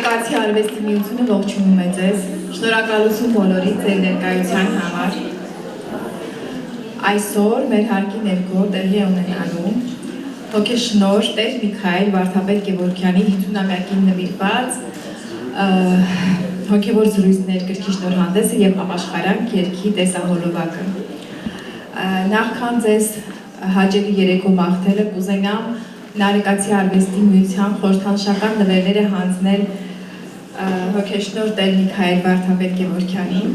Նարեկացի արվեստի միությունը ողջունում է ձեզ, շնորհակալություն բոլորի ձեր ներկայության համար։ Այսօր մեր հարկի ներքո տեղի է ունենալու հոգեշնորհ Տեր Միքայել Վարդապետ Գևորգյանի 50-ամյակին նվիրված հոգևոր զրույցներ գրքի շնորհանդեսը եւ ապաշխարանք երգի տեսահոլովակը։ Նախքան ձեզ հաջելի երեկո մաղթելը կուզենամ Նարեկացի արվեստի միության խորհրդանշական նվերները հանձնել հոգեշնորհ Տեր Միքայել Վարդապետ Գևորգյանին։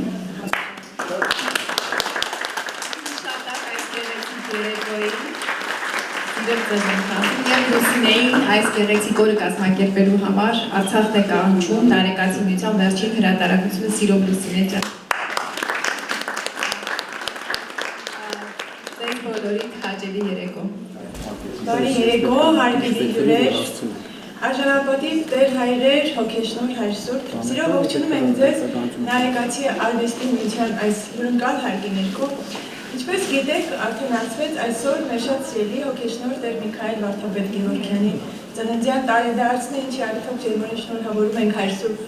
Եվ Լուսինեին այս գեղեցիկ օրը կազմակերպելու համար Արցախն է կանչում Նարեկացի միության վերջին հրատարակությունը Սիրով Լուսինե ջան։ Ձեզ բոլորին հաջելի երեկո։ Բարի երեկո, հարգելի հյուրեր, արժանապատիվ Տեր հայրեր, հոգեշնորհ Հայր Սուրբ, սիրով ողջունում եմ ձեզ Նարեկացի արվեստի միության այս հյուրընկալ հարկի ներքո։ Ինչպես գիտեք, արդեն անցվեց այսօր մեր շատ սիրելի հոգեշնորհ Տեր Միքայել Վարդապետ Գևորգյանի ծննդյան տարեդարձն է, ինչի առիթով ջերմորեն շնորհավորում ենք Հայր Սուրբ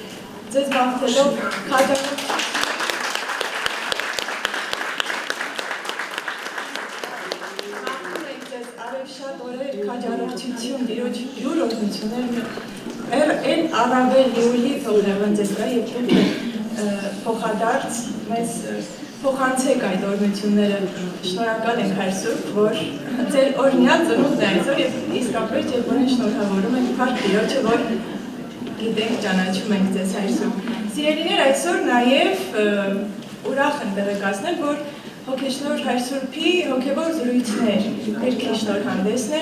ձեզ մաղթելով քաջալերություն։ Շատ օրեր քաջալերություն, Տիրոջ յուր օգնություններ, այն առավել լիովի թողնեղն ձեզ կա եւ փոխադարձ մեզ փոխանցեք այդ օրհնությունները։ Շնորհակալ ենք Հայր Սուրբ, որ ձեր օրհնյալ ծնունդն է այսօր եւ իսկապես ջերմորեն շնորհավորում ենք Փառք Տիրոջը, որ գիտենք, ճանաչում ենք ձեզ Հայր Սուրբ։ Սիրելիներ, այսօր նաեւ ուրախ եմ տեղեկացնել, որ Հոգեշնորհ Հայր Սուրբի հոգևոր զրույցներ գրքի շնորհանդեսն է,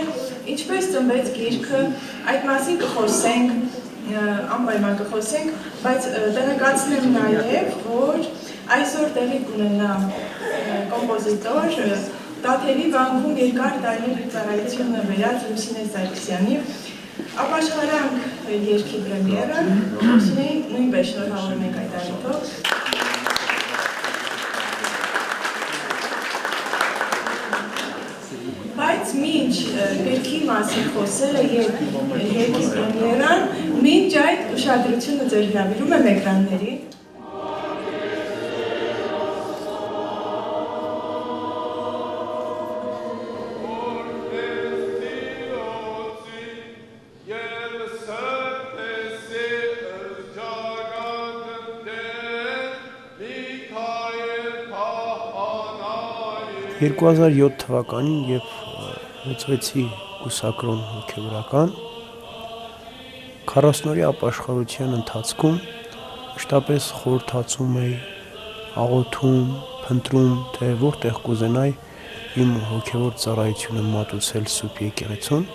ինչպես ծնվեց գիրքը, այդ մասին կխոսենք, անպայման կխոսենք, բայց տեղեկացնեմ նաև, որ այսօր տեղի կունենա կոմպոզիտոր Տաթևի վանքում երկար տարիներ ծառայությունը վերած Լուսինե Սարգսյանի ապաշխարանք երգի պրեմիերը, Լուսինեին նույնպես շնորհավորում ենք այդ առիթով։ Բայց մինչ գրքի մասին խոսելը եւ երգի պրեմիերան, մինչ այդ ուշադրությունը ձեր հրավիրում եմ էկրանների։ «2007 թվականին, երբ լուծվեցի կուսակրոն հոգևորական, 40-օրյա ապաշխարության ընթացքում մշտապես խորհրդածում էի, աղոթում, փնտրում, թե որտեղ կուզենայի իմ հոգևոր ծառայությունը մատուցել Սուրբ եկեղեցուն,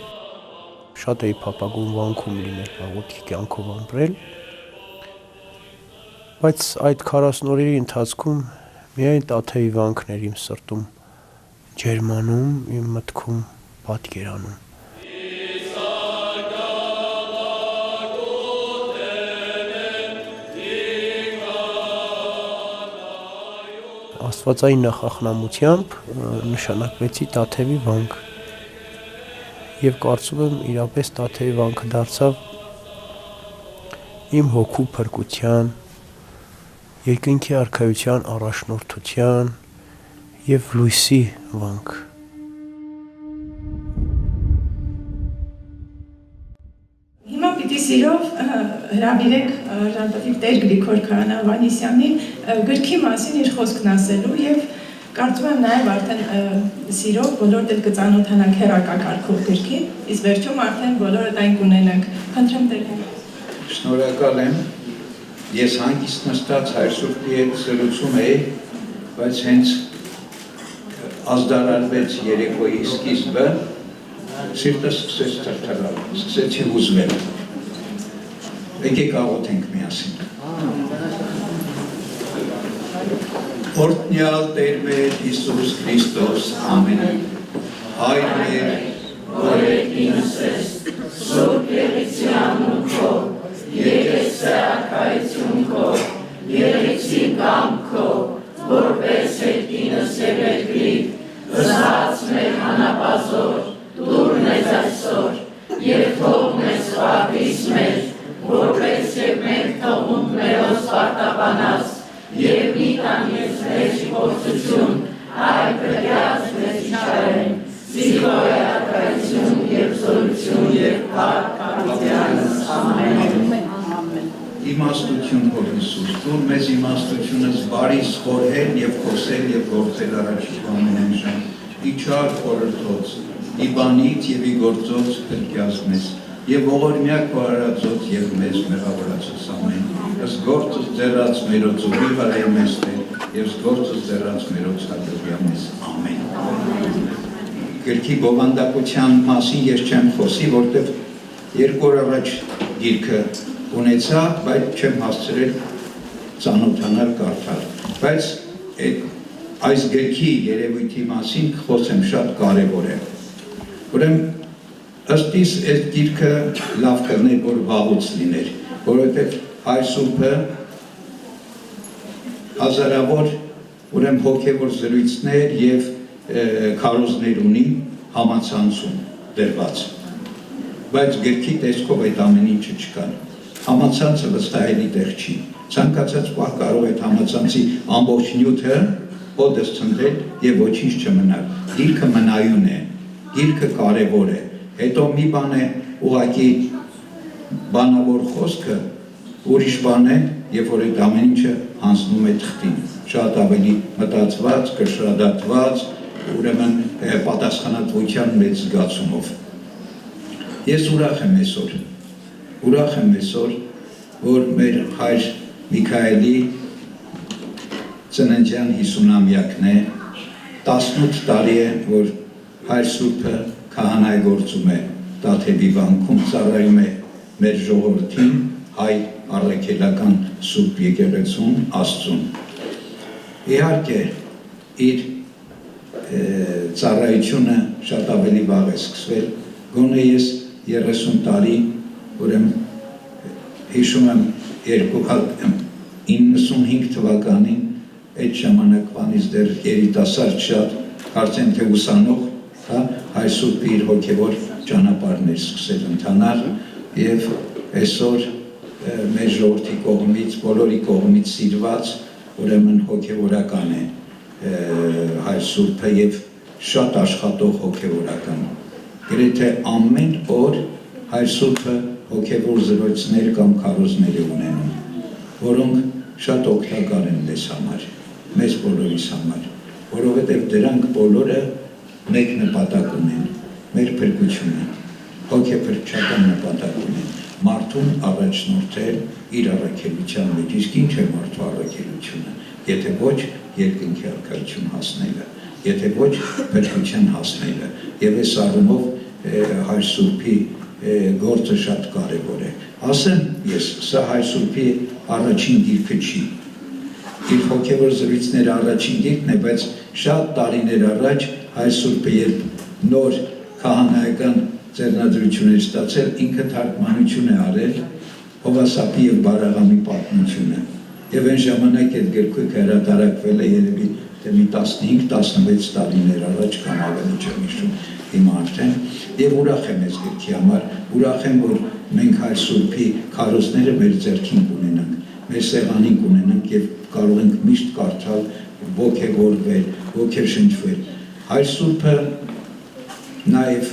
շատ էի փափագում վանքում լինել, աղոթքի կյանքով ամրել, բայց այդ 40 օրերի ընթացքում միայն Տաթևի վանքն էր իմ սրտում ջերմանում, իմ մտքում պատկերանում։ Աստվածային նախախնամությամբ նշանակվեցի Տաթևի վանք եւ կարծում եմ իրապես Տաթևի վանքը դարձավ իմ հոգու փրկության, երկնքի արքայության առաջնորդության եւ լույսի վանք։ Հիմա պիտի սիրով հրավիրեք արժանապատիվ Տեր Գրիգոր Քահանա Ավանեսյանին գրքի մասին իր խոսքն ասելու եւ կարծում եմ նաեւ արդեն սիրով բոլորդ էլ կծանոթանանք հեռակակարգով գրքին, իսկ վերջում արդեն բոլորդ այն կունենանք։ Խնդրեմ Տեր։ Շնորհակալ եմ։ Ես հանգիստ նստած Հայր Սուրբի հետ զրուցում էի, բայց հենց ազդարարվեց երեկոյի սկիզբը, սիրտս սկսեց թրթռալ, սկսեցի հուզվել։ Եկեք աղոթենք միասին։ Օրհնյալ Տեր մեր Հիսուս Քրիստոս, ամեն։ Հայր մեր, որ եկինս ես, Սուրբ եղեցի անուն քո, եկեցի արքայություն քո, եղեցի կամ քո, որպես եկինս եւ երկրի, ըսած մեր հանապազոր, դուրն ես այսօր, եւ թող մեզ խաղիս մեր, որպես եւ Իմաստություն Հոր Հիսուս, դուր մեզ իմաստությունս բարի սխորհել և խոսել և գործել առաջի ամեն ժամ, իչար խորհրդոց, ի բանից և ի գործոց փրկյաս մեզ, և ողորմյակ քո արածոց և մեզ մեղավորացուց ամեն, ըստ գործս ձեռած մերոց ուղի վարեի մեզ Տեր, և ըստ գործս ձեռած մերոց հալելույա մեզ, ամեն։ Գրքի բովանդակության մասին ես չեմ խոսի, որտև երկու օր առաջ գիրքը ունեցա, բայց չեմ հասցրել ծանոթանալ կարդալ, բայց այս գրքի երևույթի մասին խոսեմ շատ կարևոր է, ուրեմն ըստիս այս գիրքը լավ կլներ, որ վաղուց լիներ, որովհետև Հայր Սուրբը հազարավոր ուրեմն հոգևոր զրույցներ և քարոզներ ունի համացանցում դրված, բայց գրքի տեսքով այդ ամեն ինչը չկան, համացանցը վստահելի տեղ չի, ցանկացած պահ կարող է համացանցի ամբողջ նյութը օդս ցնդել և ոչինչ չմնալ, գիրքը մնայուն է, գիրքը կարևոր է, հետո մի բան է ուղղակի բանավոր խոսքը, ուրիշ բան է, երբ որ այդ ամեն ինչը հանձնում է թղթին, շատ ավելի մտածված, կշռադատված, ուրեմն պատասխանատվության մեծ զգացումով։ Ես ուրախ եմ այսօր, որ մեր Հայր Միքայելի ծննդյան 50-ամյակն է, 18 տարի է, որ Հայր Սուրբը քահանայգործում է Տաթևի վանքում, ծառայում է մեր ժողովրդին, հայ առաքելական Սուրբ եկեղեցուն, Աստծուն։ Իհարկե, իր ծառայությունը շատ ավելի վաղ է սկսվել, գոնե ես 30 տարի, ուրեմն հիշում եմ 95 թվականին, այդ ժամանակվանից դեռ երիտասարդ շատ, կարծեմ թե ուսանող, Հայր Սուրբը իր հոգևոր ճանապարհներ սկսել ընթանալ և այսօր մեր ժողովրդի կողմից, բոլորի կողմից սիրված, ուրեմն հոգևորական է Հայր Սուրբը և շատ աշխատող հոգևորական։ Գրեթե ամեն օր Հայր Սուրբը հոգևոր զրույցներ կամ քարոզներ է ունենում, որոնք շատ օգտակար են մեզ համար, մեզ բոլորիս համար, որովհետև դրանք բոլորը մեկ նպատակ ունեն, մեր փրկությունը, հոգեփրկչական նպատակ ունեն, մարդուն առաջնորդել իր առաքելության մեջ, իսկ ինչ է մարդու առաքելությունը, եթե ոչ երկնքի արքայություն հասնելը, եթե ոչ փրկության հասնելը, և այս առումով Հայր Սուրբի գործը շատ կարևոր է։ Ասեմ ես, սա Հայր Սուրբի առաջին գիրքը չի, իր հոգևոր զրույցները առաջին գիրքն է, բայց շատ տարիներ առաջ Հայր Սուրբը երբ նոր քահանայական ձեռնադրություն էր ստացել, ինքը թարգմանություն է արել Հովասապի և Բարաղամի պատմությունը, և այն ժամանակ այդ գրքույկը հրատարակվել է երևի մի 15-16 տարիներ առաջ կամ ավելի չեմ հիշում հիմա արդեն, և ուրախ եմ այս գրքի համար, ուրախ եմ, որ մենք Հայր Սուրբի քարոզները մեր ձեռքին կունենանք, մեր սեղանին կունենանք և կարող ենք միշտ կարդալ, ոգևորվել, ոգեշնչվել։ Հայր Սուրբը նաև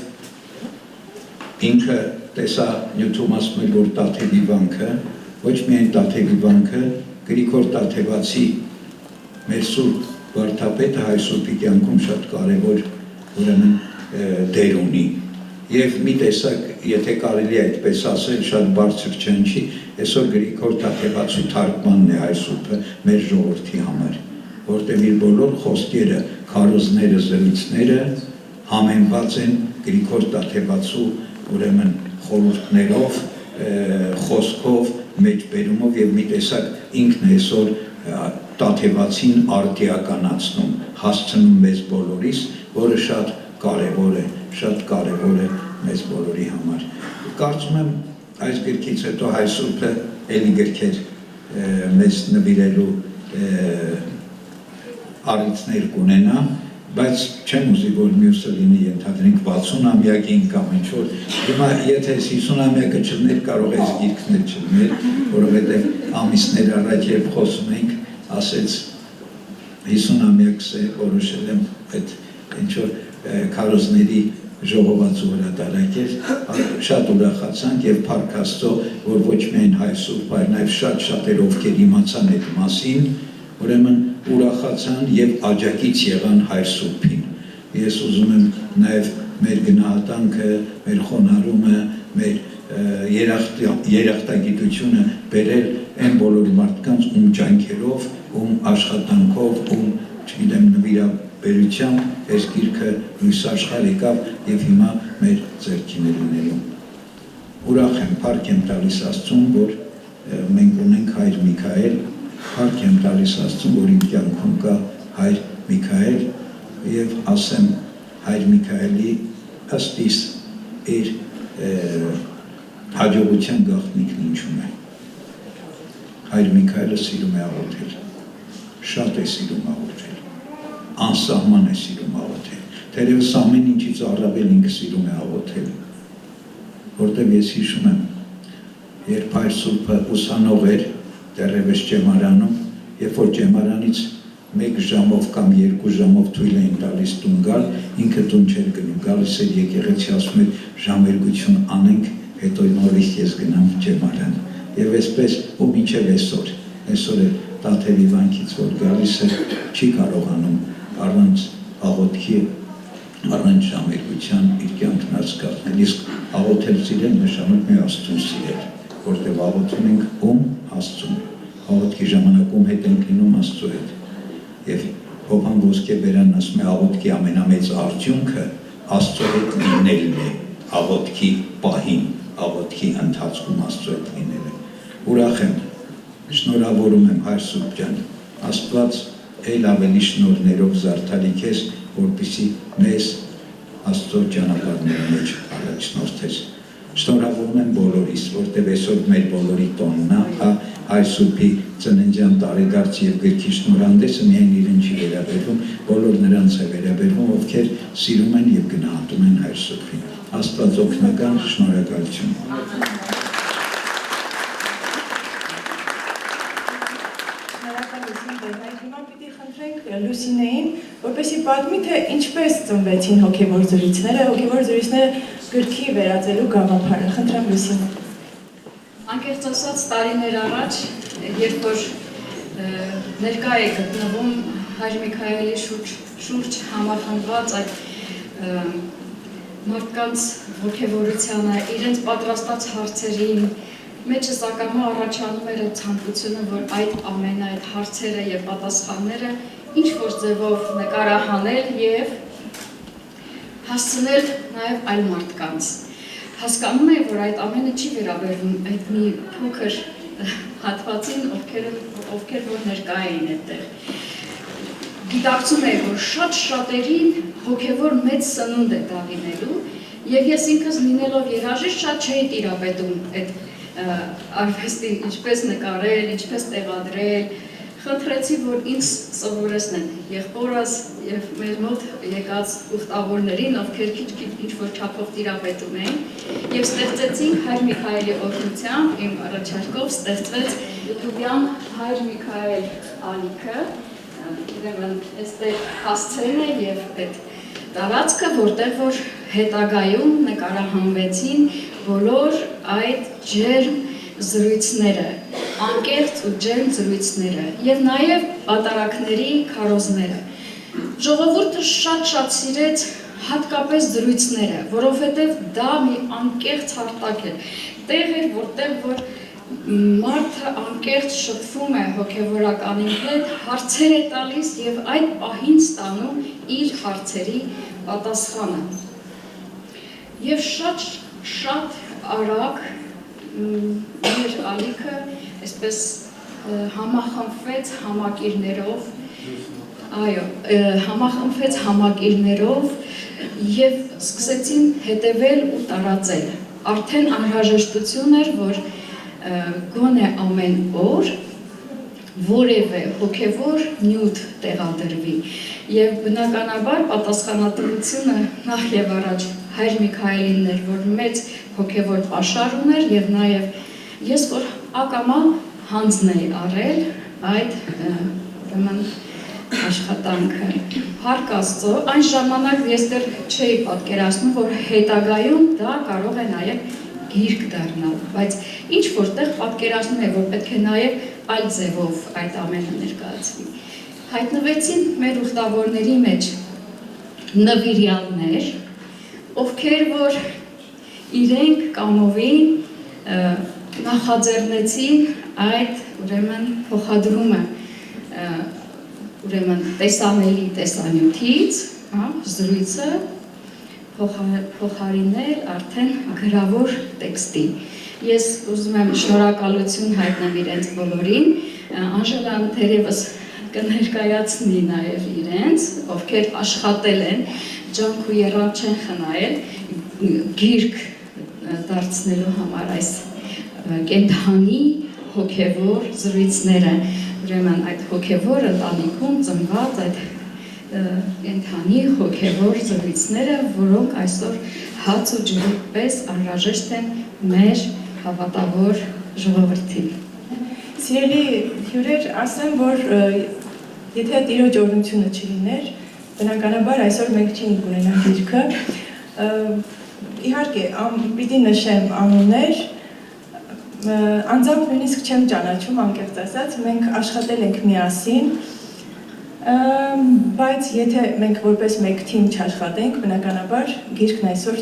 ինքը տեսա նյութում ասում էր, որ Տաթևի վանքը, ոչ միայն Տաթևի վանքը, Գրիգոր Տաթևացի մեր Սուրբ վարդապետը Հայր Սուրբի կյանքում շատ կարևոր ուրեմն դեր ունի և մի տեսակ, եթե կարելի է այդպես ասել, շատ բարձր չնչի, այսօր Գրիգոր Տաթևացու թարգմանն է Հայր Սուրբը մեր ժողովրդի համար, որտեղ իր բոլոր խոսքերը, քարոզները, զրույցները համեմված են Գրիգոր Տաթևացու ուրեմն խորհուրդներով, խոսքով, մեջբերումով և մի տեսակ ինքն է այսօր Տաթևացին արդիականացնում, հասցնում մեզ բոլորիս, որը շատ կարևոր է մեզ բոլորի համար։ Կարծում եմ այս գրքից հետո Հայր Սուրբը էլի գրքեր մեզ նվիրելու առիթներ կունենա, բայց չեմ ուզի, որ մյուսը լինի ենթադրենք 60-ամյակին կամ ինչ-որ, հիմա եթե 50-ամյակը չլներ, կարող է այս գիրքն էլ չլներ, որովհետև ամիսներ առաջ երբ խոսում ենք, ասեց 50-ամյակս է որոշել եմ այդ ինչ-որ քարոզների ժողովածու հրատարակել, շատ ուրախացանք եւ փառք Աստծո, որ ոչ միայն հայ սուրբ, այլ նաեւ շատ-շատեր ովքեր իմացան այդ մասին, ուրեմն ուրախացան եւ աջակից եղան հայ սուրբին։ Ես ուզում եմ նաեւ մեր գնահատանքը, մեր խոնարհումը, մեր երախտագիտությունը բերել այն բոլոր մարդկանց, ում ջանքերով, ում աշխատանքով, ում, չգիտեմ, նվիրաբերությամբ այս գիրքը լույս աշխարհ եկավ եւ հիմա մեր ձեռքին է լինելու։ Ուրախ եմ, փառք եմ տալիս Աստծուն, որ մենք ունենք Հայր Միքայել, փառք եմ տալիս Աստծուն, որ իմ կյանքում կա Հայր Միքայել եւ ասեմ Հայր Միքայելի ըստ իս իր հաջողության գաղտնիքն ինչու՞մ է։ Հայր Միքայելը սիրում է աղոթել, շատ է սիրում աղոթել, անսահման է սիրում աղոթել, թերևս ամեն ինչից առավել ինքը սիրում է աղոթել, որտեղ ես հիշում եմ, երբ Հայր Սուրբը ուսանող էր դեռևս ճեմարանում, երբ որ ճեմարանից 1 ժամով կամ 2 ժամով թույլ էին տալիս տուն գալ, ինքը տուն չէր գնում, գալիս էր եկեղեցի, ասում էր ժամերգություն անենք, հետո նորից ես գնամ ճեմարան։ Եվ այսպես ու մինչև այսօր է Տաթևի վանքից որ գալիս է, չի կարողանում առանց աղոթքի, առանց ժամերգության իր կյանքն անցկացնել։ Իսկ աղոթել սիրել նշանակում է Աստծուն սիրել, որտեղ աղոթում ենք ում Աստծուն։ Աղոթքի ժամանակում հետ ենք լինում Աստծու հետ։ Եվ Հովհան Ոսկեբերանն ասում է աղոթքի ամենամեծ արդյունքը Աստծու հետ լինելն է, աղոթքի պահին, աղոթքի ընթացքում Աստծու հետ լինելը։ Ուրախ եմ, շնորհավորում եմ Հայր Սուրբ ջան, Աստված այլ ավելի շնորհներով զարդարի քեզ, որպեսզի մեզ Աստծո ճանապարհների մեջ առաջնորդես։ Շնորհավորում եմ բոլորիս, որտեղ այսօր մեր բոլորի տոնն է, Հայր Սուրբի ծննդյան տարեդարձ եւ գրքի շնորհանդեսը միայն իրեն չի վերաբերվում, բոլոր նրանց է վերաբերվում, ովքեր սիրում են եւ գնահատում են Հայր Սուրբին։ Աստված օգնական, շնորհակալություն։ Հիմա պիտի խնդրենք Լուսինեին, որպեսզի պատմի, թե ինչպես ծնվեցին հոգևոր զրույցները, հոգևոր զրույցները գրքի վերածելու գաղափարը։ Խնդրեմ Լուսինե։ Անկեղծ ասած տարիներ առաջ, երբ որ ներկա է գտնվում Հայր Միքայելի շուրջ համախմբված այդ մարդկանց ոգևորությանը, իրենց պատրաստած հարցերին, մեջս ակամա առաջանում էր այդ ցանկությունը, որ այդ ամենը, այդ հարցերը եւ պատասխանները ինչ-որ ձևով նկարահանել եւ հասցնել նաեւ այլ մարդկանց։ Հասկանում եմ, որ այդ ամենը չի վերաբերվում այդ մի փոքր հատվածին, ովքեր որ ներկա էին այդտեղ։ Գիտակցում եմ, որ շատ-շատերին հոգևոր մեծ սնունդ է դա լինելու, եւ ես ինքս լինելով երաժիշտ շատ չէի տիրապետում այդ արվեստին, ինչպես նկարել, ինչպես տեղադրել, խնդրեցի, որ ինձ սովորեցնեն եղբորս եւ մեր մոտ եկած ուխտավորներին, ովքեր ինչ-որ չափով տիրապետում էին, եւ ստեղծեցինք Հայր Միքայելի օգնությամբ, իմ առաջարկով ստեղծվեց յութուբյան Հայր Միքայել ալիքը, ուրեմն այստեղ հասցեն է եւ այդ տարածքը, որտեղ որ հետագայում նկարահանվեցին բոլոր այդ ջերմ զրույցները, անկեղծ ու ջերմ զրույցները եւ նաեւ պատարակների քարոզները։ Ժողովուրդը շատ սիրեց հատկապես զրույցները, որովհետեւ դա մի անկեղծ հարթակ է։ Տեղ էր, որտեղ որ մարդը անկեղծ շփվում է հոգեվորականի հետ, հարցեր է տալիս եւ այդ պահին ստանում իր հարցերի պատասխանը։ Եվ շատ արագ մեր ալիքը այսպես համախմբվեց համակիրներով, համակիրներով եւ սկսեցին հետևել ու տարածել։ Արդեն անհրաժեշտություն էր, որ գոնե ամեն օր որևէ հոգևոր նյութ տեղադրվի եւ բնականաբար պատասխանատվությունը նախ եւ առաջ Հայր Միքայելին էր, որ մեծ հոգևոր պաշար ուներ եւ նաեւ ես որ ակամա հանձն էի արել այդ ուրեմն աշխատանքը։ Հարկ Աստծո, այն ժամանակ ես դեռ չէի պատկերացնում, որ հետագայում դա կարող է նաև գիրք դառնալ, բայց ինչ որտեղ պատկերացնում է, որ պետք է նաև այլ ձևով այդ ամենը ներկայացվի։ Հայտնվեցին մեր ուխտավորների մեջ նվիրյալներ, ովքեր որ իրենք կամովի նախաձեռնեցին այդ ուրեմն փոխադրումը ուրեմն տեսանելի տեսանյութից, զրույցը փոխարինել արդեն գրավոր տեքստի։ Ես ուզում եմ շնորհակալություն հայտնել իրենց բոլորին, Անժելան թերևս կներկայացնի նաև իրենց, ովքեր աշխատել են, ջանք ու եռանդ չեն խնայել գիրք դարձնելու համար այս կենդանի հոգևոր զրույցները, ուրեմն այդ հոգևոր ընտանիքում ծնված այդ կենդանի հոգևոր զրույցները, որոնք այսօր հաց ու ջրի պես անհրաժեշտ են մեր հավատավոր ժողովրդին։ Սիրելի հյուրեր, ասեմ, որ եթե Տիրոջ օրհնությունը չլիներ, բնականաբար այսօր մենք չենք ունենա գիրքը։ Իհարկե, պիտի նշեմ անուններ, անձամբ նույնիսկ չեմ ճանաչում, անկեղծ ասած, մենք աշխատել ենք միասին, բայց եթե մենք որպես մեկ թիմ չաշխատենք, բնականաբար գիրքն այսօր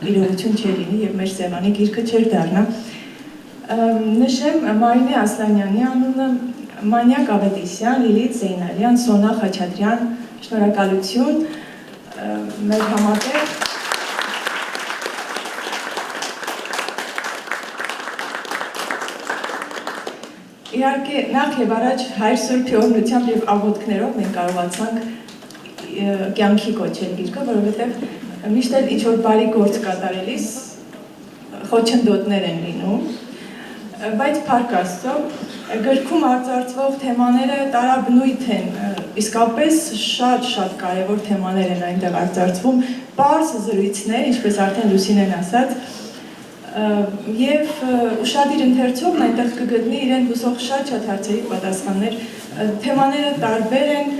իրողություն չէր լինի եւ մեր սեղանի գիրքը չէր դառնա։ Նշեմ Մարինե Ասլանյանի անունը, Մանյակ Ավետիսյան, Լիլիթ Զեյնալյան, Սոնա Խաչատրյան, շնորհակալություն մեր համատեղ Իհարկե, նախ եւ առաջ Հայր Սուրբի օրհնությամբ եւ աղոթքներով մենք կարողացանք կյանքի կոչել գիրքը, որովհետեւ միշտ էլ ինչ-որ բարի գործ կատարելիս խոչընդոտներ են լինում, բայց Փառք Աստծո, գրքում արծարծվող թեմաները տարաբնույթ են, իսկապես շատ կարևոր թեմաներ են այնտեղ արծարծվում, պարզ զրույցներ, ինչպես արդեն Լուսինեն ասաց, Եվ ուշադիր ընթերցողն այնտեղ կգտնի իրեն հուսող շատ հարցերի պատասխաններ, թեմաները տարբեր են,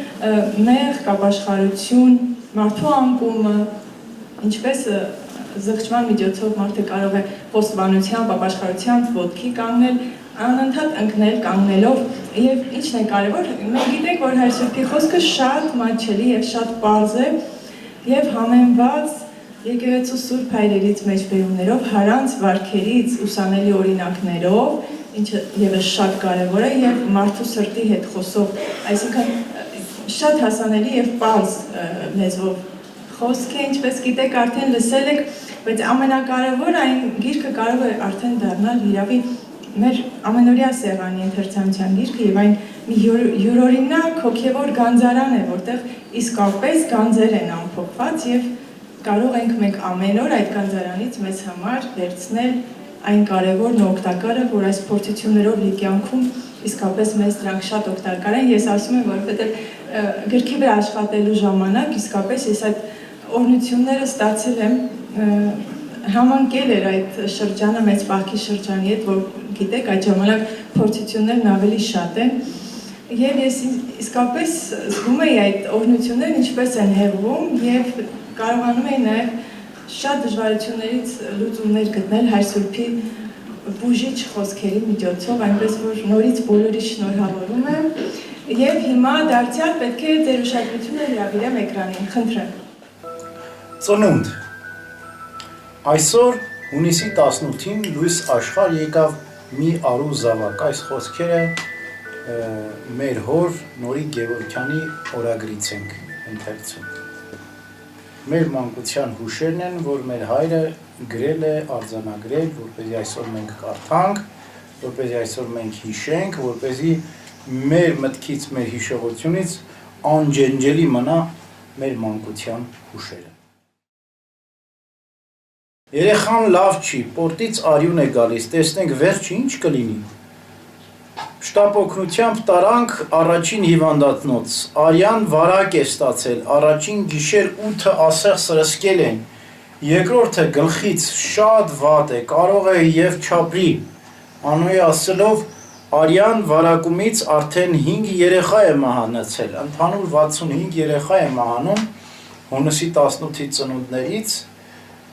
նեղ, կապաշխարություն, մարդու անկումը, ինչպես զղջման միջոցով մարդը կարող է խոստովանությամբ, ապաշխարությամբ ոտքի կանգնել, անընդհատ ընկնել, կանգնելով, եւ ինչն է կարևոր, մենք գիտենք, որ Հայր Սուրբի խոսքը շատ մատչելի եւ շատ պարզ է եւ համեմված Եկեղեցու Սուրբ Հայրերից մեջբերումներով, հարանց վարքերից, ուսանելի օրինակներով, ինչը ևս շատ կարևոր է եւ մարդու սրտի հետ խոսող, այսինքն շատ հասանելի եւ պարզ լեզվով խոսք է, ինչպես գիտեք, արդեն լսել եք, բայց ամենակարևորը այն գիրքը կարող է արդեն դառնալ իրավի մեր ամենօրյա սեղանի ընթերցանության գիրքը եւ այն մի յուրօրինակ հոգեվոր գանձարան է, որտեղ իսկապես գանձեր են ամփոփված եւ կարող ենք մենք ամեն օր այդ գանձարանից մեզ համար վերցնել այն կարևորն ու օգտակարը, որ այս փորձություններով լի կյանքում իսկապես մեզ դրանք շատ օգտակար են։ Ես ասում եմ, որովհետև գրքի վրա աշխատելու ժամանակ իսկապես ես այդ օրհնությունները ստացել եմ, համընկել էր այդ շրջանը մեծ պահքի շրջանի հետ, որ գիտեք, այդ ժամանակ փորձություններն ավելի շատ են։ Եվ ես իսկապես զգում եի այդ օրհնություններն ինչպես են հեղվում եւ կարողանում էի նաև շատ դժվարություններից լուծումներ գտնել Հայր Սուրբի բուժիչ խոսքերի միջոցով, այնպես որ նորից բոլորի շնորհավորում եմ եւ հիմա դարձյալ պետք է ձեր ուշադրությունը հրավիրեմ էկրանին, խնդրեմ։ Ծնունդ։ Այսօր հունիսի 18-ին լույս աշխարհ եկավ մի արու զավակ, այս խոսքերը մեր հոր Նորիկ Գևորգյանի օրագրից ենք ընթերցում։ Մեր մանկության հուշերն են, որ մեր հայրը գրել է, արձանագրել, որպեսզի այսօր մենք կարդանք, որպեսզի այսօր մենք հիշենք, որպեսզի մեր մտքից, մեր հիշողությունից անջնջելի մնա մեր մանկության հուշերը։ Երեխան լավ չի, պորտից արյուն է գալիս, տեսնենք վերջը ինչ կլինի։ Շտապօգնությամբ տարանք առաջին հիվանդատնոց, արյան վարակ է ստացել, առաջին գիշեր 8 ասեղ սրսկել են, երկրորդը գլխից շատ վատ է, կարող է և չապրի, անոյ ասելով արյան վարակումից արդեն 5 երեխա է մահանացել, ընդհանուր 65 երեխա է մահանում հունիսի 18-ի ծնունդներից,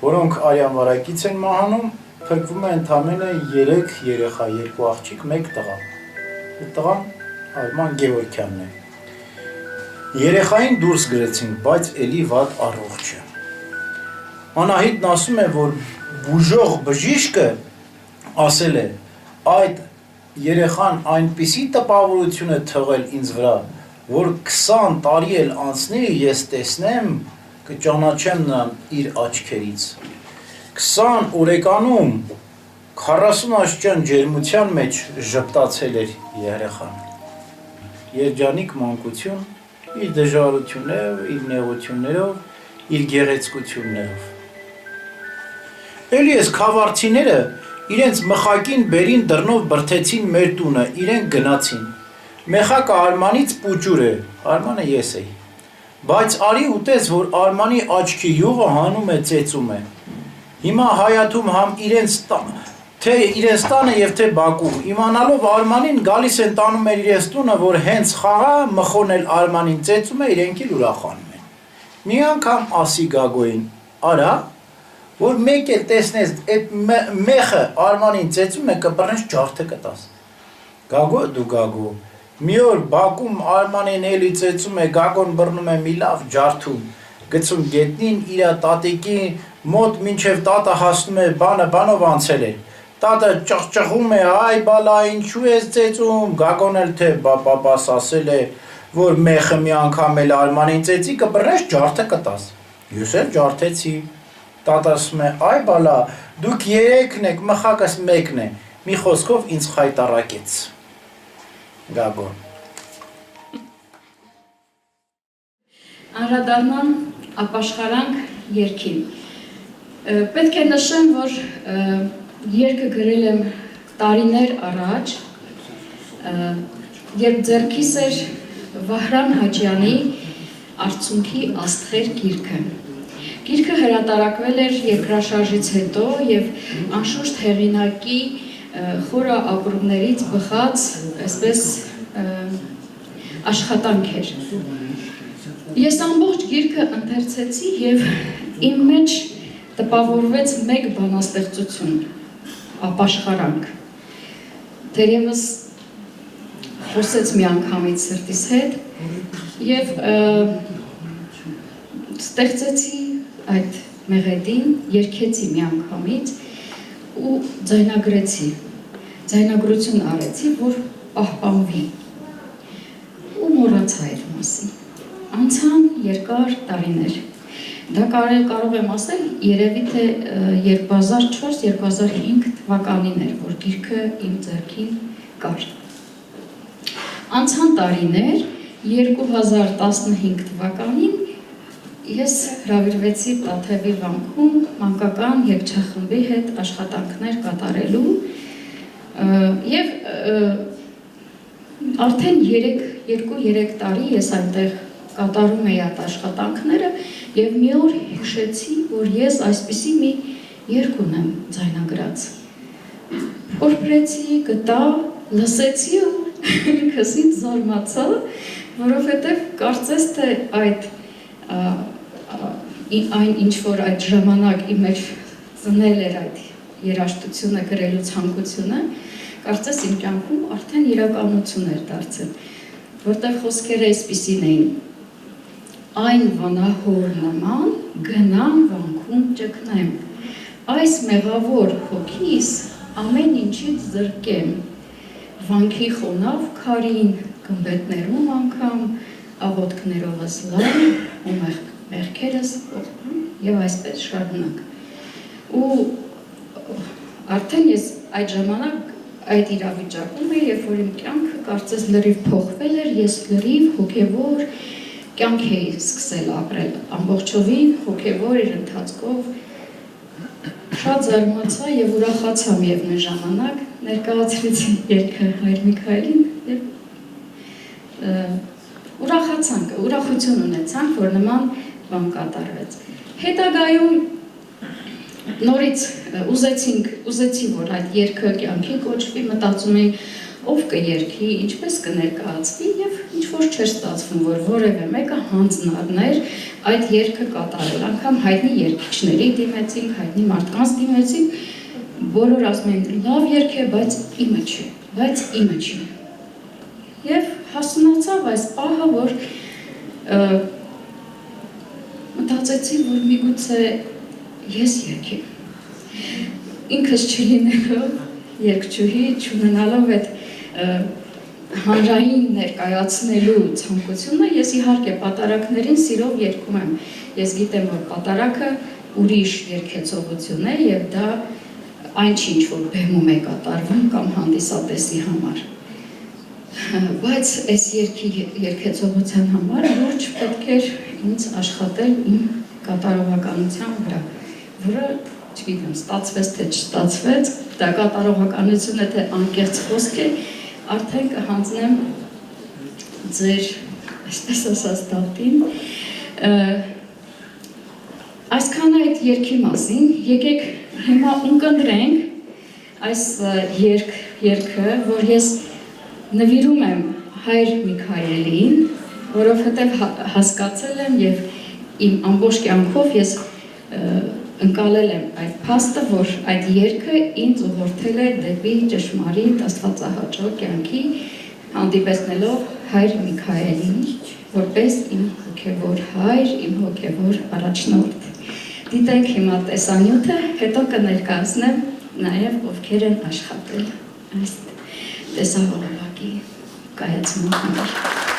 որոնք արյան վարակից են մահանում, փրկվում է ընդամենը 3 երեխա, 2 աղջիկ, 1 տղա։ Տղան Արման Գևորգյանն է։ Երեխային դուրս գրեցինք, բայց էլի վատ առողջ է։ Անահիտն ասում է, որ բուժող բժիշկը ասել է, այդ երեխան այնպիսի տպավորություն է թողել ինձ վրա, որ 20 տարի էլ անցնի, ես տեսնեմ, կճանաչեմ նրան իր աչքերից։ 20 օրեկանում 40 աստիճան ջերմության մեջ ժպտացել էր երեխան։ Երջանիկ մանկություն, իր դժվարություններով, իր նեղություններով, իր գեղեցկություններով։ Էլի ես քավարցիները իրենց մխակին բերին դռնով բրթեցին մեր տունը, իրենք գնացին։ Մեխակը Արմանից պուճուր է, Արմանը ես էի։ Բայց արի ուտես, որ Արմանի աչքի յուղը հանում է, ծեծում է։ Հիմա հայաթում համ թե իրենց տանը և թե Բաքվում, իմանալով Արմանին գալիս են տանում էր իրենց տունը, որ հենց խաղա մխոնել Արմանին ծեծում է, իրենք էլ ուրախանում են։ Մի անգամ ասի Գագոյին, արա, որ մեկ էլ տեսնես, այդ մեխը Արմանին ծեծում է, կբռնես ջարդը կտաս։ Գագո, դու Գագո, մի օր Բաքվում Արմանին էլի ծեծում է, Գագոն բռնում է մի լավ ջարդում, գցում գետնին, իրա տատիկի մոտ մինչև տատը հասնում է բանով անցել էր։ Տատը ճղճղում է, այ բալա, ինչու ես ծեծում, Գագոն էլ թե բաս ասել է, որ մեխը մի անգամ էլ Արմանին ծեծի, կբռնես ջարդը կտաս։ Ես էլ ջարդեցի։ Տատը ասում է, այ բալա, դուք 3-ն եք, մխակս 1-ն է, մի խոսքով ինձ խայտառակեց։ Գագոն։ Անդրադառնամ ապաշխարանք երգին։ Պետք է նշեմ, որ երգը գրել եմ տարիներ առաջ, երբ ձեռքիս էր Վահրամ Հաջյանի «Արցունքի աստղեր» գիրքը։ Գիրքը հրատարակվել էր երկրաշարժից հետո և անշուշտ հեղինակի խորը ապրումներից բխած այսպես աշխատանք էր։ Ես ամբողջ գիրքը ընթերցեցի և իմ մեջ տպավորվեց մեկ բանաստեղծություն, ապաշխարանք։ Թերևս խոսեց մի անգամից սրտիս հետ և ստեղծեցի այդ մեղեդին, երգեցի մի անգամից ու ձայնագրեցի, ձայնագրություն արեցի, որ պահպանվի ու մոռացա իր մասին։ Անցան երկար տարիներ։ Դա կարող եմ ասել, երևի թե 2004-2005 թվականին էր, որ գիրքը իմ ձեռքին կար։ Անցան տարիներ, 2015 թվականին ես հրավիրվեցի Տաթևի վանքում մանկական երգչախմբի հետ աշխատանքներ կատարելու և արդեն 2-3 տարի ես այնտեղ կատարում էի այդ աշխատանքները և մի օր հիշեցի, որ ես այսպիսի մի երգ ունեմ ձայնագրած։ Փորփրեցի, գտա, լսեցի ու ինքս ինձ զարմացա, որովհետև կարծես թե այն ինչ որ այդ ժամանակ իմ մեջ ծնել էր այդ երաժշտությունը գրելու ցանկությունը, կարծես իմ կյանքում արդեն իրականություն էր դարձել, որտեղ խոսքերը այսպիսին էին. Այն վանահոր նման գնամ վանքում ճգնեմ, այս մեղավոր հոգիս ամեն ինչից զրկեմ, վանքի խոնավ քարին, գմբեթներում անգամ, աղոթքներովս լավ ու մեղքերս և այսպես շարունակ։ Ու արդեն ես այդ ժամանակ այդ իրավիճակում էի, երբ որ իմ կյանքը կարծես լրիվ փոխվել էր, ես լրիվ հոգևոր կյանք էի սկսել ապրել, ամբողջովին հոգևոր իր ընթացքով շատ զարմացա և ուրախացա միևնույն ժամանակ, ներկայացրեցի երգը Հայր Միքայելին և ուրախություն ունեցանք, որ նման բան կատարվեց։ Հետագայում նորից ուզեցի, որ այդ երգը կյանքի կոչվի, մտածում էի, ով կերքի, ինչպես կներկայացվի եւ ինչ որ չէր ստացվում, որ որևէ մեկը հանձնարներ այդ երգը կատարել, անգամ հայտնի երգիչների դիմեցին, հայտնի մարդկանց դիմեցին, բոլոր ասում են լավ երգ է, բայց իմը չի։ Եվ հասունացավ այս պահը, որ մտածեցի, որ միգուցե ես երգեմ։ Ինքս չլինելով երգչուհի, չունենալով այդ հանրային ներկայացնելու ցանկությունը, ես իհարկե պատարակներին սիրով երգում եմ։ Ես գիտեմ, որ պատարակը ուրիշ երգեցողություն է եւ դա այն չի, ինչ որ բեմում է կատարվում կամ հանդիսատեսի համար։ Բայց այս երգեցողության համար լուրջ պետք էր ինձ աշխատել իմ կատարողականության վրա, որը, չգիտեմ, ստացվեց թե չստացվեց, դա կատարողականությունը թե անկեղծ խոսք է, արդեն կհանձնեմ ձեր, այսպես ասած, դատին։ Այսքան այդ երգի մասին, եկեք հիմա ունկնդրենք այս երգը, որ ես նվիրում եմ հայր Միքայելին, որովհետև հասկացել եմ եւ իմ ամբողջ կյանքով ես ընկալել եմ այդ փաստը, որ այդ երգը ինձ ուղղորդել է դեպի ճշմարիտ աստվածահաճո կյանքի, հանդիպեցնելով հայր Միքայելին, որպես իմ հոգևոր հայր, իմ հոգևոր առաջնորդ։ Դիտենք հիմա տեսանյութը, հետո կներկայացնեմ նաև ովքեր են աշխատել այս տեսահոլովակի կայացման համար։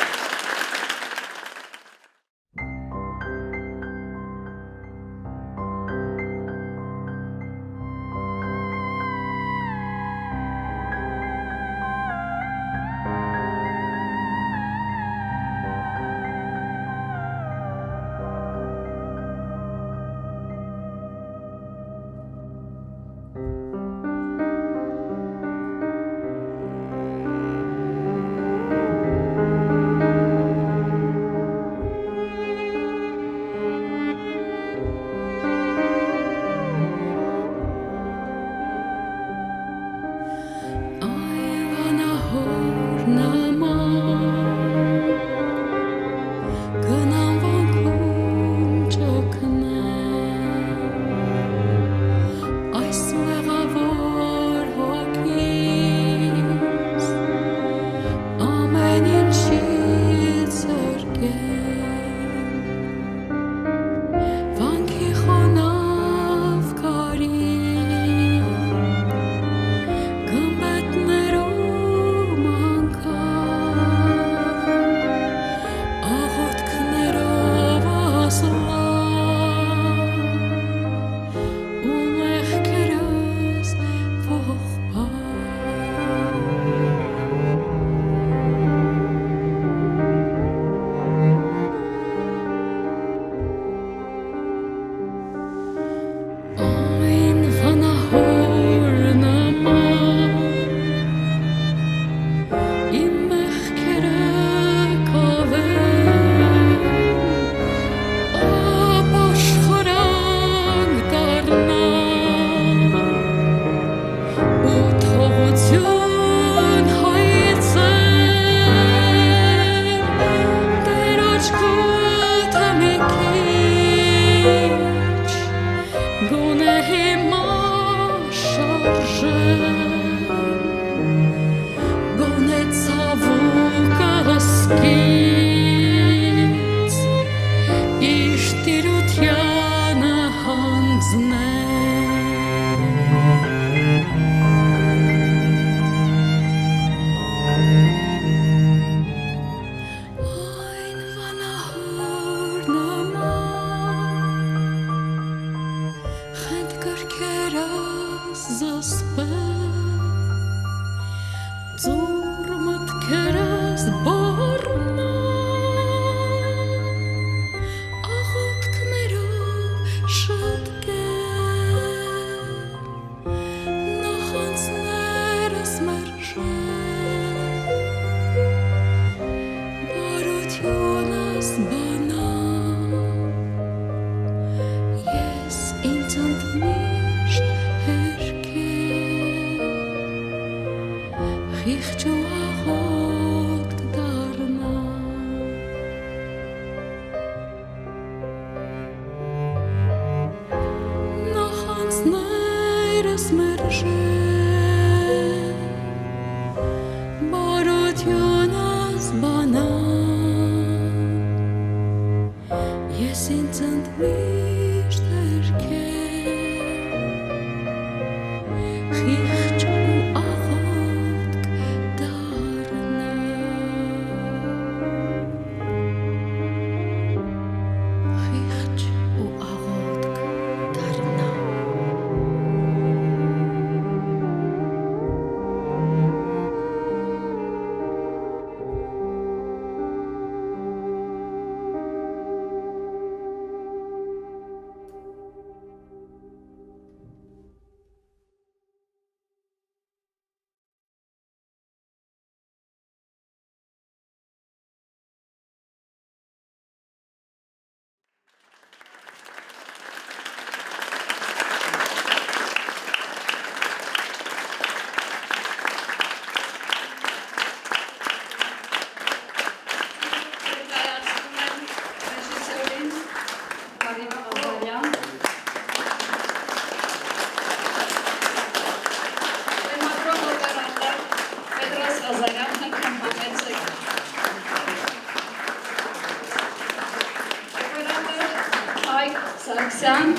Սարգսյան,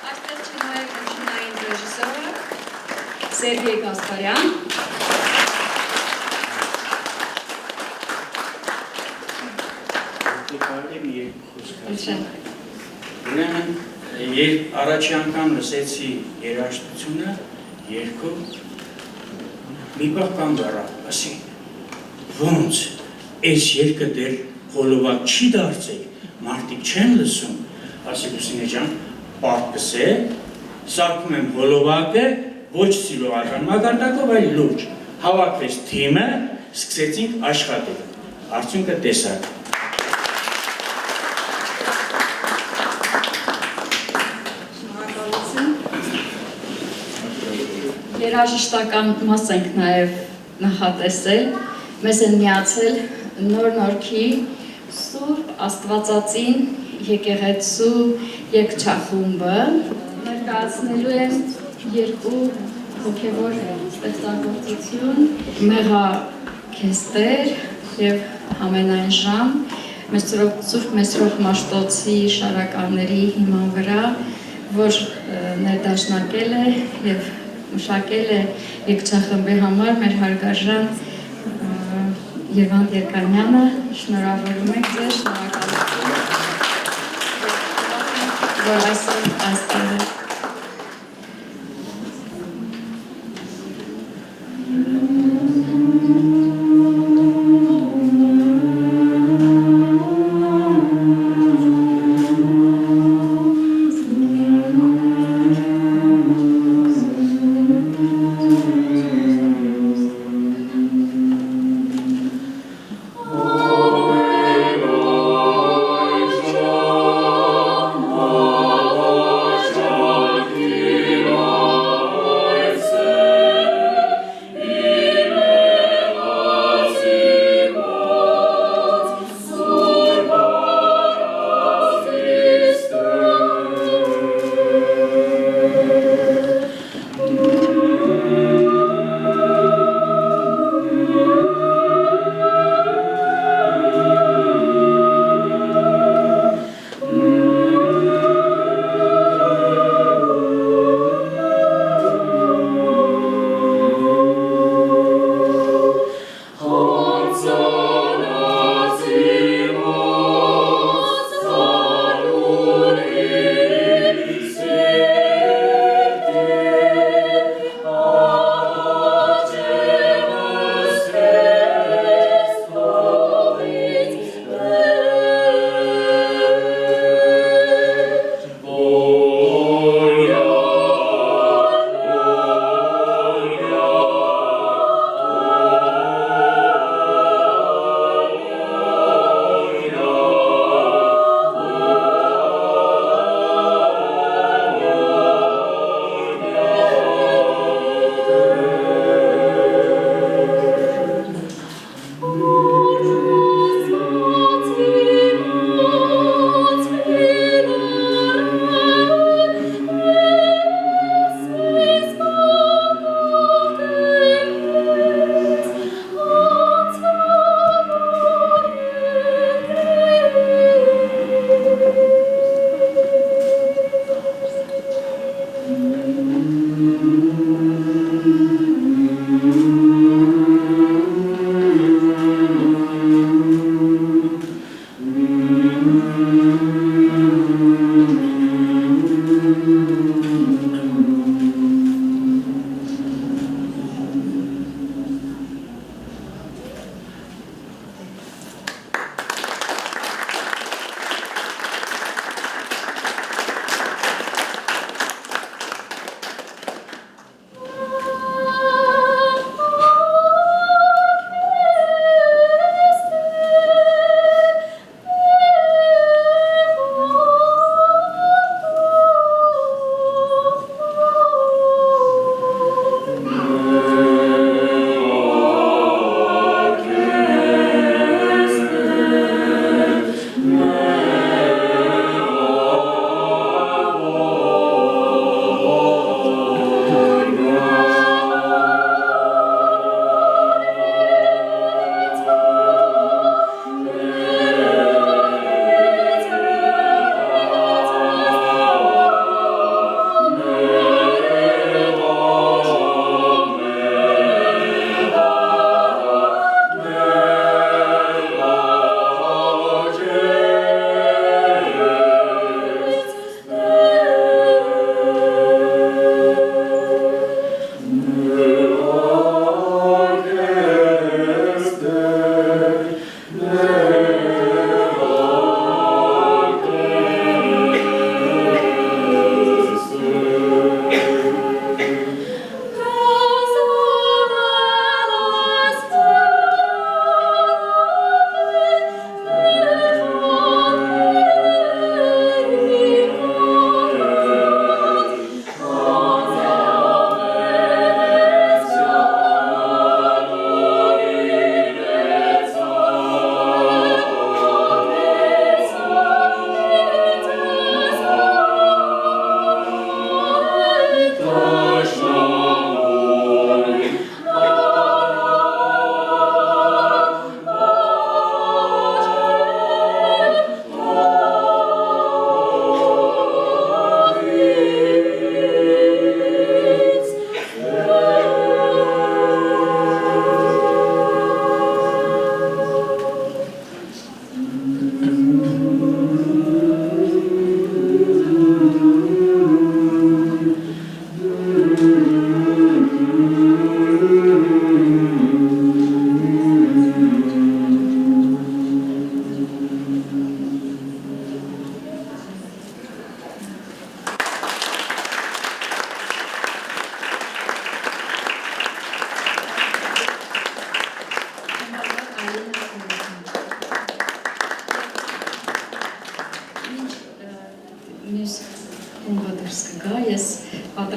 այստեղ չնայել նշնային ռեժիսորը Սերգեյ Գասպարյան, Ուրեմն, երբ առաջի անգամ լսեցի երաժշտությունը, երգով, մի պահ կանգ առա, ասի, ոնց, այս երգը դեռ խոլովակ չի դարձել, մարդիկ չեն լսում, ասի Լուսինե ջան, պարտքս է, սարքում եմ խոլովակը, ոչ սիրողական մակարդակով, այլ լուրջ, հավաքվեց թիմը, սկսեցինք աշխատել, արդյունքը տեսակ։ Երաժշտական մաս ենք նաև նախատեսել, մեզ են միացել նոր նորքի Սուրբ Աստվածածին եկեղեցու երգչախումբը, ներկայացնելու են երկու հոգևոր ստեղծագործություն, Մեղաքեստեր և Համենայն ժամ, Սուրբ Մեսրոպ Մաշտոցի շարականների հիման վրա, որ ներդաշնակել է և մշակել է երգչախմբի համար մեր հարգարժան Երվանդ Երկանյանը, շնորհավորում ենք ձեզ, շնորհակալություն, որ այսօր այստեղ եք։ Oh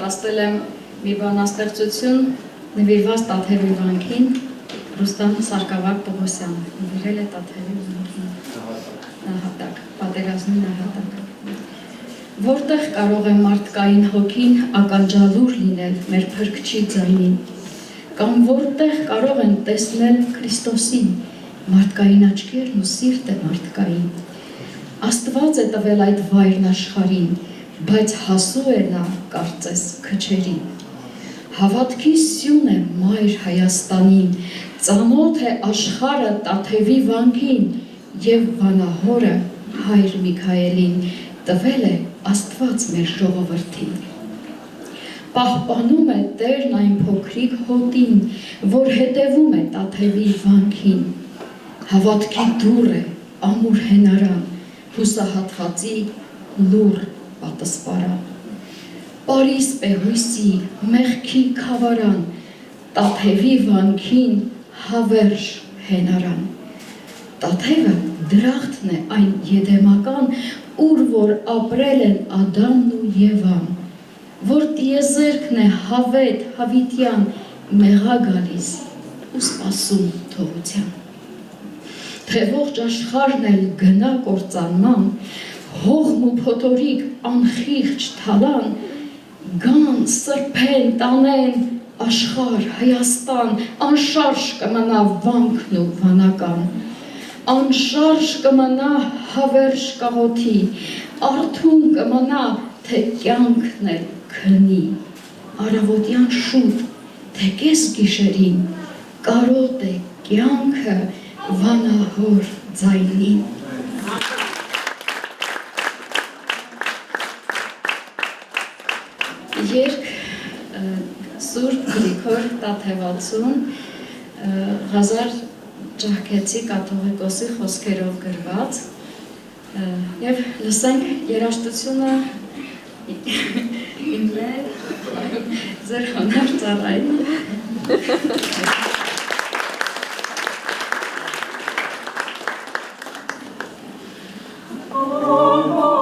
պատրաստել եմ մի բանաստեղծություն նվիրված Տաթևի վանքին, Ռուստամ Սարգսակ Պողոսյանը, նվիրել է Տաթևի վանքին, նահատակ, պատերազմի նահատակ։ Որտեղ կարող է մարդկային հոգին ականջալուր լինել մեր փրկչի ձայնին, կամ որտեղ կարող են տեսնել Քրիստոսին, մարդկային աչքերն ու սիրտը մարդկային։ Աստված է տվել այդ վայրն աշխարհին, բայց հասու է նա կարծես քչերին։ Հավատքի սյուն է մայր Հայաստանին, ծանոթ է աշխարհը Տաթևի վանքին, եւ վանահորը հայր Միքայելին տվել է Աստված մեր ժողովրդին։ Պահպանում է Տերն այն փոքրիկ հոտին, որ հետևում է Տաթևի վանքին։ Հավատքի դուռ է ամուր հենարան, հուսահատվածի լուռ պատսպարան։ Պարիս պեհույսի մեղքի խավարան, Տաթևի վանքին հավերժ հենարան։ Տաթևը դրախտն է այն եդեմական, ուր որ ապրել են Ադամն ու Եվան, որ տիեզերքն է հավետ հավիտյան, մեղա գալիս ու սպասում թողության։ Թե ողջ աշխարհն էլ գնա կործանման, հողմ ու փոթորիկ անխիղճ թալան, գան սրբեն տանեն աշխարհ Հայաստան, անշարժ կմնա վանքն ու վանական, անշարժ կմնա հավերժ կաղոթի, արթուն կմնա, թե կյանքն էլ քնի, առավոտյան շուտ, թե կես գիշերին, կարոտ է կյանքը վանահոր ձայնին։ Երկ Սուրբ Գրիգոր Տաթևացուն Ղազար Ջահքեցի կաթողիկոսի խոսքերով գրված եւ լսենք երաժշտությունը իմ ձեր հոնոր ծառային Zai mana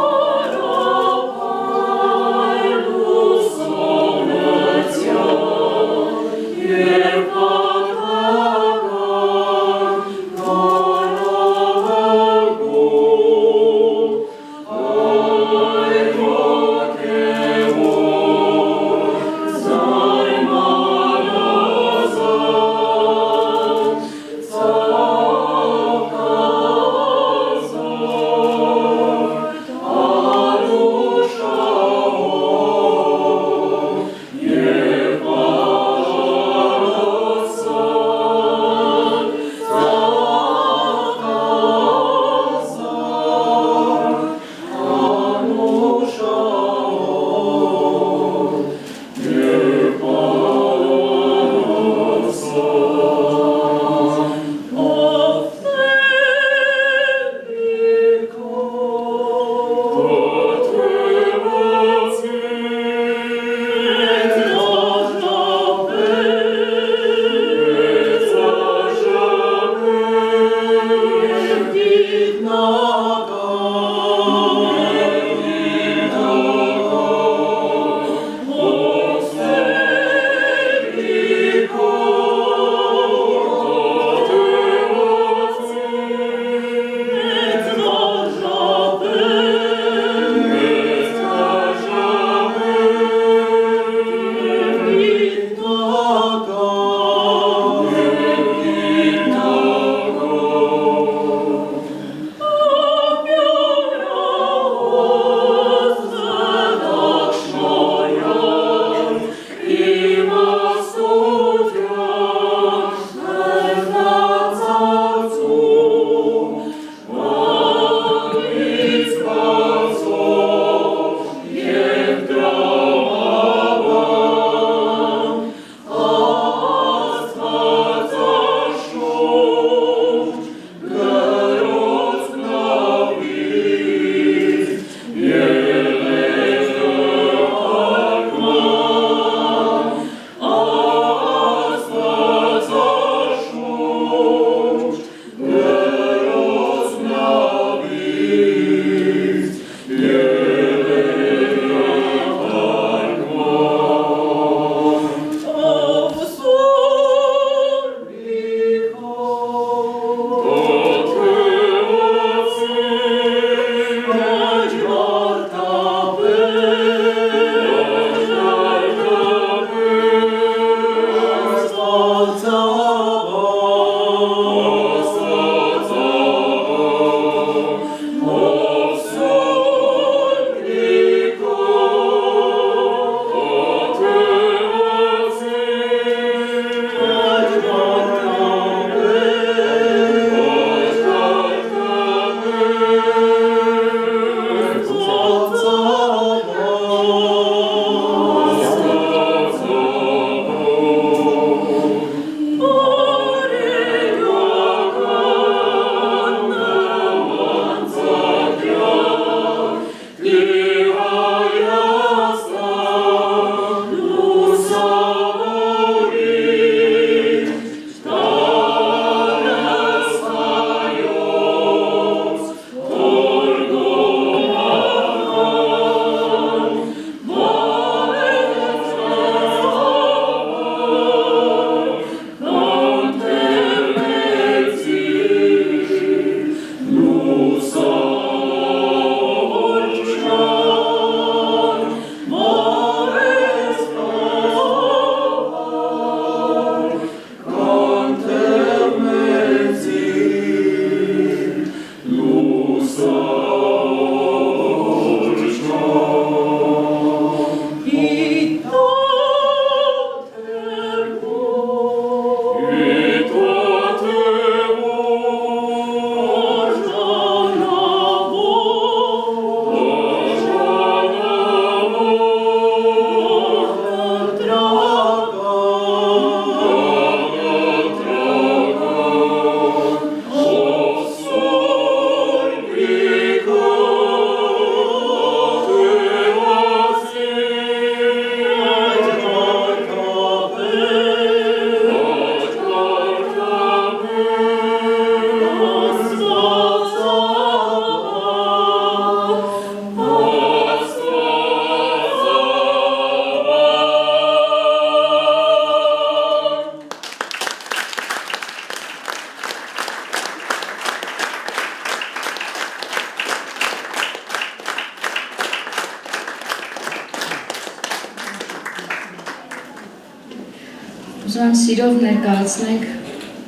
Ուզում սիրով ներկայացնենք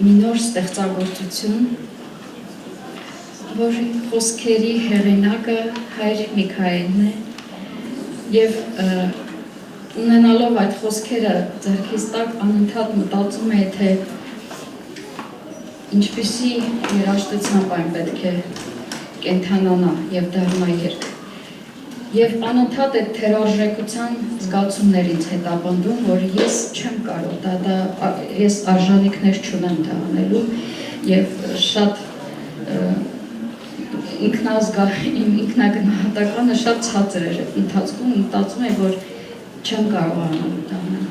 մի նոր ստեղծագործություն, որ խոսքերի հեղինակը Հայր Միքայելն է եւ ունենալով այդ խոսքերը ձեռքից տակ անընդհատ մտածում է, թե ինչպիսի երաժշտությամբ այն պետք է կենթանանա եւ դառնա երգ։ Եվ անընդհատ այդ թերարժեքության զգացումներից հետապնդում, որ ես չեմ կարող, ես արժանիքներ չունեմ դա անելու եւ շատ իմ ինքնագնահատականը շատ ցածր էր ընթացքում, մտածում եմ, որ չեմ կարող անելու դա անել։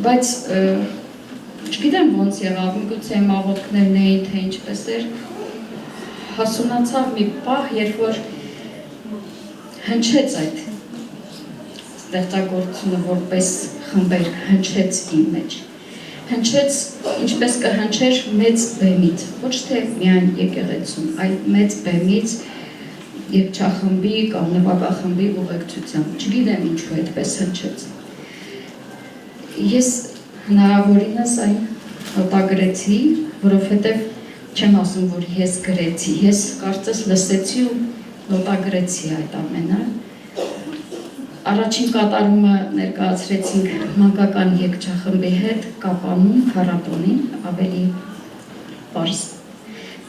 Բայց չգիտեմ ոնց եղավ, միգուցե իմ աղոթքներն էին, թե ինչպես էր, հասունացավ մի պահ, երբ որ հնչեց այդ ստեղծագործությունը որպես խմբերք, հնչեց իմ մեջ, հնչեց ինչպես կհնչեր մեծ բեմից, ոչ թե միայն եկեղեցում, այլ մեծ բեմից երգչախմբի կամ նվագախմբի ուղեկցությամբ, չգիտեմ ինչու այդպես հնչեց։ Ես հնարավորինս այն նոտագրեցի, որովհետև չեմ ասում, որ ես գրեցի, ես կարծես լսեցի ու նոտագրեցի այդ ամենը։ Առաջին կատարումը ներկայացրեցինք մանկական երգչախմբի հետ Կապանում, փառատոնին, ավելի պարզ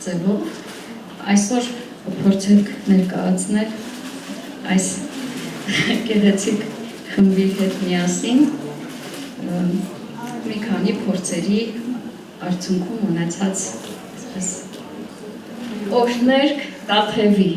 ձևով։ Այսօր փորձենք ներկայացնել այս գեղեցիկ խմբի հետ միասին մի քանի փորձերի արդյունքում ունեցած օրհներգ Տաթևի։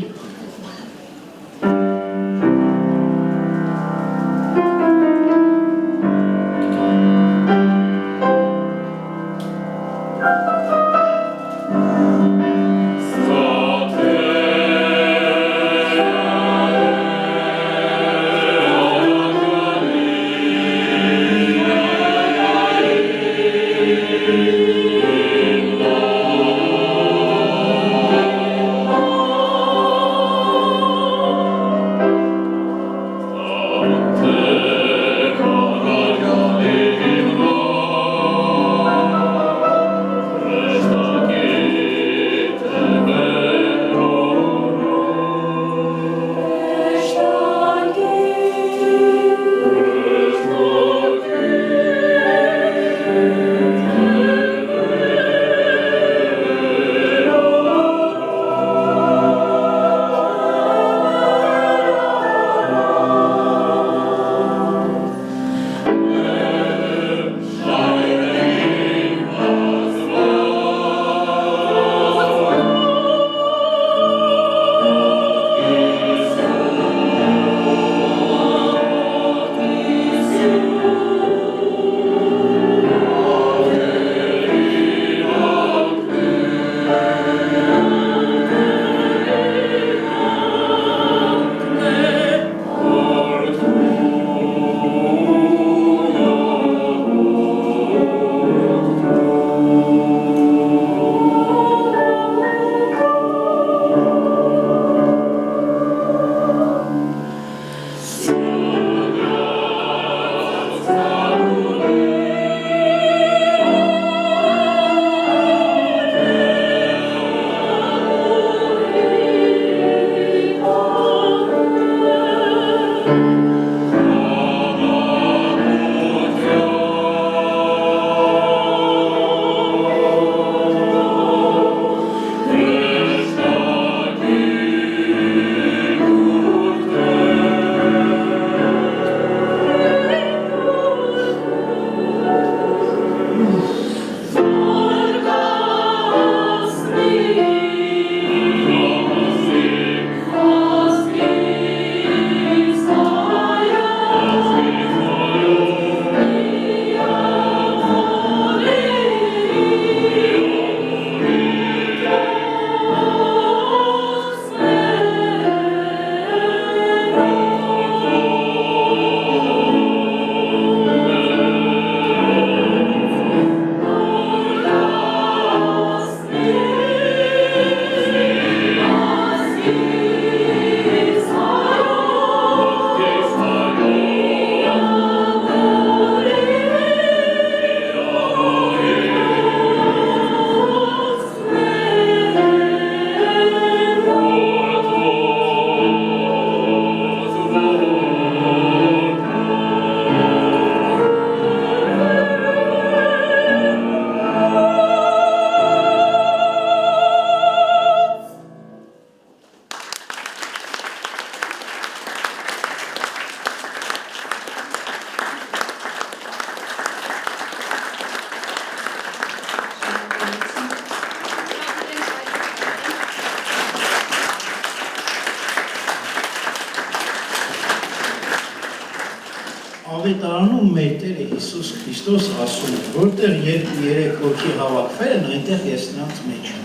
ավետարանում մեր Տերը Հիսուս Քրիստոս ասում է, որտեղ երեք ոգի հավաքվել են, այնտեղ ես նրանց մեջ եմ։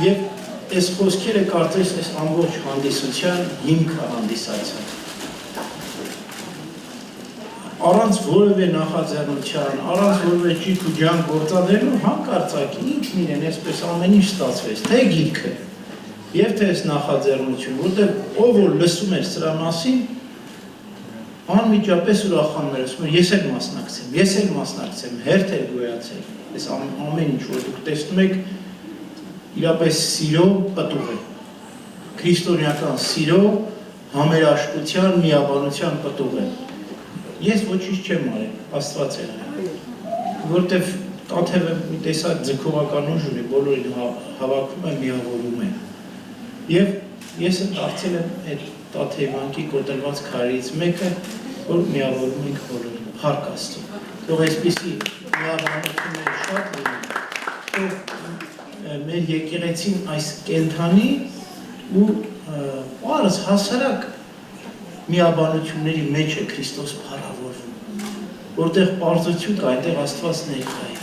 Եվ այս խոսքերը կարծես այս ամբողջ հանդիսության հիմքը հանդիսացան։ Առանց որևէ նախաձեռնության, առանց որևէ ճիտ ու ջանք գործադրելու հանկարծակի ինքն իրեն այսպես ամեն ինչ ստացվեց, թե գիրքը եւ թե այս նախաձեռնություն, որտեղ ով որ լսում էր սրա մասին, անմիջապես ուրախանում էր, ասում էր ես էլ մասնակցեմ, հերթ էր գոյացել, այս ամեն ինչ որ դուք տեսնում եք իրապես սիրո պտուղ է, քրիստոնեական սիրո, համերաշխության, միաբանության պտուղ է։ Ես ոչինչ չեմ արել, Աստված է արել, որտեվ Տաթևը մի տեսակ ձգողական ուժ ունի, բոլորին հավաքում է, միավորում է։ Եվ ես դարձել եմ այդ Տաթևանքի կոտրված քարերից մեկը, որ միավորում ենք բոլորին, փառք Աստծո։ Թող այսպիսի միաբանություններ շատ լինեն, թող մեր եկեղեցին այս կենդանի ու պարզ հասարակ միաբանությունների մեջ է Քրիստոս փառավորվում, որտեղ պարզություն կա, այնտեղ Աստված ներկա է,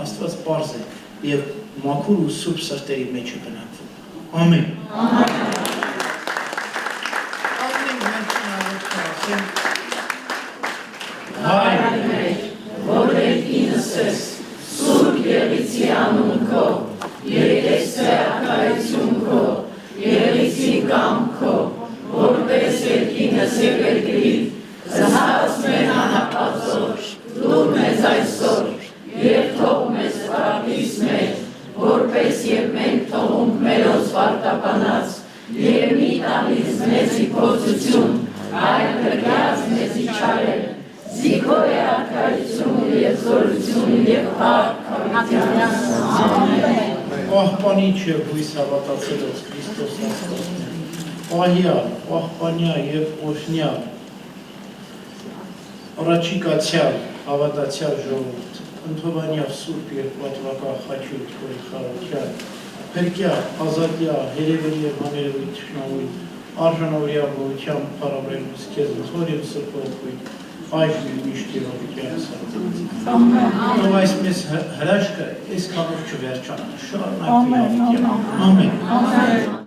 Աստված պարզ է և մաքուր ու սուրբ սրտերի մեջ է բնակվում։ Ամեն։ Հայր մեր, որ երկինս ես, սուրբ եղիցի անուն քո, եկեղեցի արքայություն քո, եղիցի կամ քո, որպես երկինս եւ երկրի, զհաց մեր անապատոր, դուր մեզ այսօր, եւ թող մեզ վարակից մեր, որպես եւ մենք թողունք մերոց վարտապանած, եւ մի տալիս մեզի փորձություն, այլ կրյաց մեզի չարել, զիքո է արքայություն եւ զորություն եւ փառք հավիտյանս, ամեն։ Պահպանիչ եւ հույս հավատացելով Քրիստոս Աստծո, պահյալ, պահպանյա եւ օրհնյալ, առաջիկացյալ, հավատացյալ ժողովուրդ, ընդհանրյալ սուրբ եւ պատվական խաչույթ քորի խարոքյալ, փրկյալ, ազատյալ, երևելի եւ հաներևի թշնամույթ, արժանավորյալ գոհությամբ փառաբերում քեզ ողջ եւ սրբոթույթ, այժմ միշտ եւ հավիտյանս Աստծո։ Թող այսպես հրաշքը այս կամուրջը վերջանա, շարունակվի հավիտյան։ Ամեն։